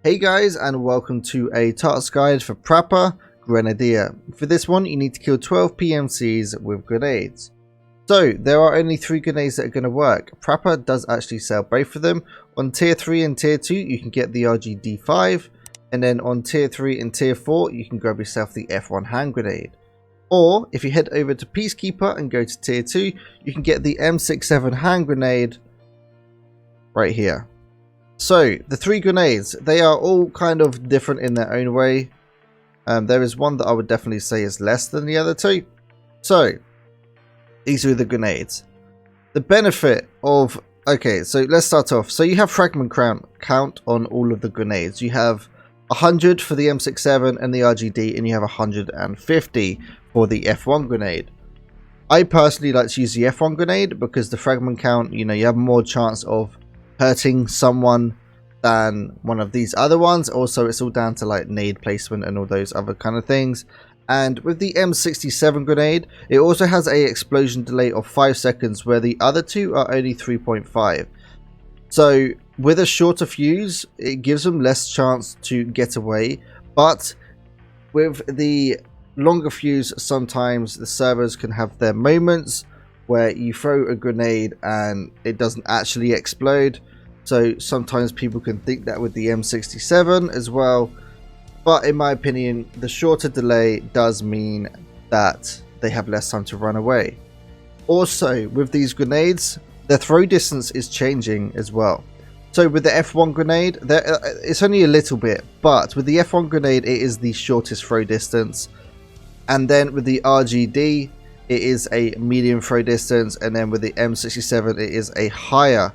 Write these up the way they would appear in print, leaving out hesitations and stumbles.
Hey guys, and welcome to a task guide for Prapor Grenadier. For this one you need to kill 12 PMCs with grenades. So there are only 3 grenades that are going to work. Prapor does actually sell both of them. On tier 3 and tier 2 you can get the RGD5, and then on tier 3 and tier 4 you can grab yourself the F1 hand grenade. Or if you head over to Peacekeeper and go to tier 2 you can get the M67 hand grenade right here. So the 3 grenades, they are all kind of different in their own way. There is one that I would definitely say is less than the other 2. So these are the grenades. The benefit of, okay, so let's start off. So you have fragment count on all of the grenades. You have 100 for the M67 and the RGD, and you have 150 for the F1 grenade. I personally like to use the F1 grenade because the fragment count, you have more chance of hurting someone than one of these other ones. Also, it's all down to like nade placement and all those other kind of things. And with the M67 grenade, it also has a explosion delay of 5 seconds, where the other 2 are only 3.5. So with a shorter fuse, it gives them less chance to get away. But with the longer fuse, sometimes the servers can have their moments where you throw a grenade and it doesn't actually explode. So sometimes people can think that with the M67 as well, but in my opinion the shorter delay does mean that they have less time to run away. Also with these grenades, their throw distance is changing as well. So with the F1 grenade, it's only a little bit, but with the F1 grenade it is the shortest throw distance, and then with the RGD it is a medium throw distance, and then with the M67 it is a higher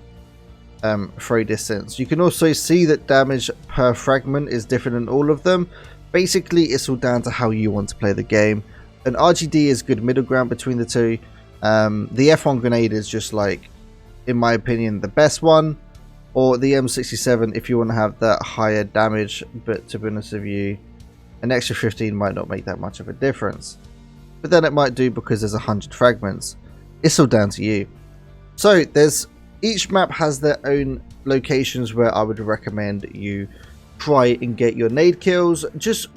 throw distance. You can also see that damage per fragment is different in all of them. Basically it's all down to how you want to play the game. An RGD is good middle ground between the 2. The F1 grenade is just like, in my opinion, the best one, or the M67 if you want to have that higher damage, but to be honest with you, an extra 15 might not make that much of a difference, but then it might do because there's 100 fragments. It's all down to you. So each map has their own locations where I would recommend you try and get your nade kills. Just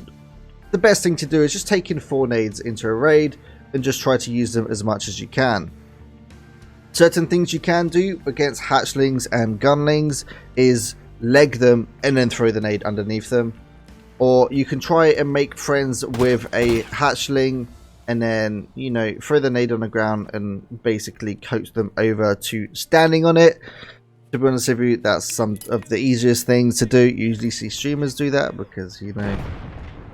the best thing to do is just take in 4 nades into a raid and just try to use them as much as you can. Certain things you can do against hatchlings and gunlings is leg them and then throw the nade underneath them. Or you can try and make friends with a hatchling and then, throw the nade on the ground and basically coax them over to standing on it. To be honest with you, that's some of the easiest things to do. You usually see streamers do that because,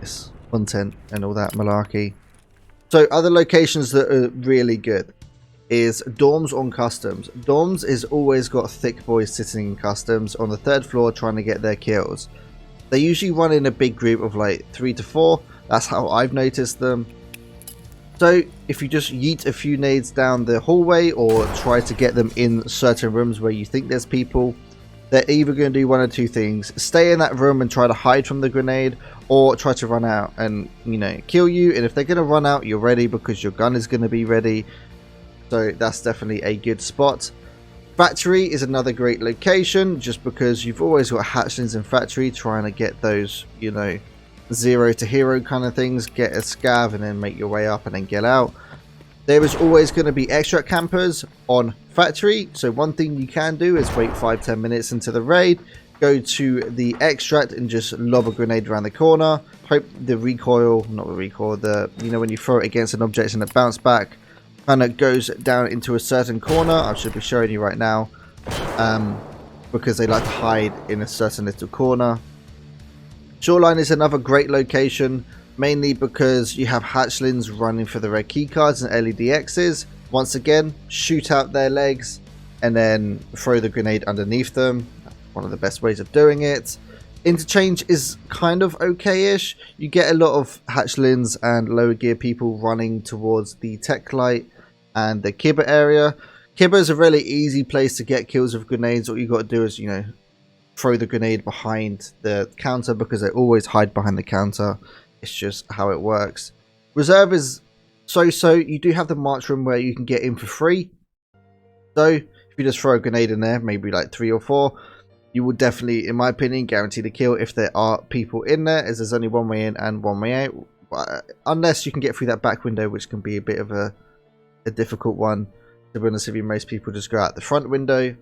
it's content and all that malarkey. So other locations that are really good is dorms on customs. Dorms is always got thick boys sitting in customs on the 3rd floor trying to get their kills. They usually run in a big group of like 3 to 4. That's how I've noticed them. So if you just yeet a few nades down the hallway or try to get them in certain rooms where you think there's people, they're either going to do one or 2 things: stay in that room and try to hide from the grenade, or try to run out and kill you. And if they're going to run out, you're ready because your gun is going to be ready. So that's definitely a good spot. Factory is another great location, just because you've always got hatchlings in factory trying to get those 0 to hero kind of things, get a scav and then make your way up and then get out. There is always going to be extract campers on factory, so one thing you can do is wait 5-10 minutes into the raid, go to the extract and just lob a grenade around the corner. Hope the recoil, not the recoil, when you throw it against an object and it bounces back, kind of goes down into a certain corner. I should be showing you right now, because they like to hide in a certain little corner. Shoreline is another great location, mainly because you have hatchlings running for the red keycards and LEDXs. Once again, shoot out their legs and then throw the grenade underneath them. One of the best ways of doing it. Interchange is kind of okay-ish. You get a lot of hatchlings and lower gear people running towards the tech light and the Kibber area. Kibber is a really easy place to get kills with grenades. All you got to do is, throw the grenade behind the counter, because they always hide behind the counter. It's just how it works. Reserve is so-so. You do have the march room where you can get in for free. So if you just throw a grenade in there, maybe like 3 or 4, you will definitely, in my opinion, guarantee the kill if there are people in there, as there's only one way in and one way out. Unless you can get through that back window, which can be a bit of a difficult one. To be honest with you, most people just go out the front window.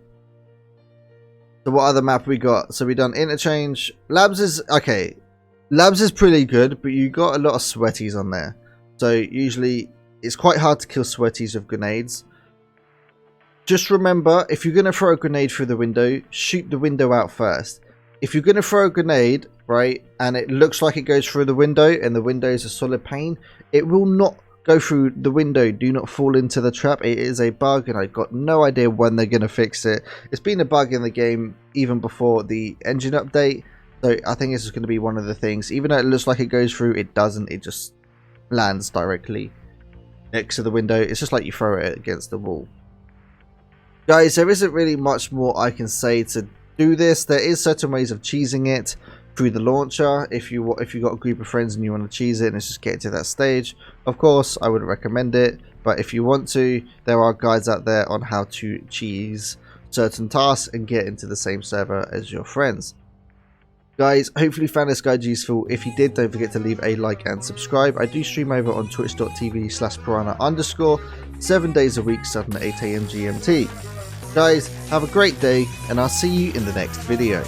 So what other map we got? So we done Interchange. Labs is okay. Labs is pretty good, but you got a lot of sweaties on there. So usually it's quite hard to kill sweaties with grenades. Just remember, if you're going to throw a grenade through the window, shoot the window out first. If you're going to throw a grenade, right, and it looks like it goes through the window and the window is a solid pane, it will not go through the window. Do not fall into the trap. It is a bug, and I've got no idea when they're going to fix it. It's been a bug in the game even before the engine update, so I think this is going to be one of the things. Even though it looks like it goes through, it doesn't. It just lands directly next to the window. It's just like you throw it against the wall. Guys, there isn't really much more I can say to do this. There is certain ways of cheesing it through the launcher. If you got a group of friends and you want to cheese it and it's just get to that stage, of course I wouldn't recommend it. But if you want to, there are guides out there on how to cheese certain tasks and get into the same server as your friends. Guys, hopefully you found this guide useful. If you did, don't forget to leave a like and subscribe. I do stream over on twitch.tv/piranha_, 7 days a week, starting at 8 AM GMT. Guys, have a great day, and I'll see you in the next video.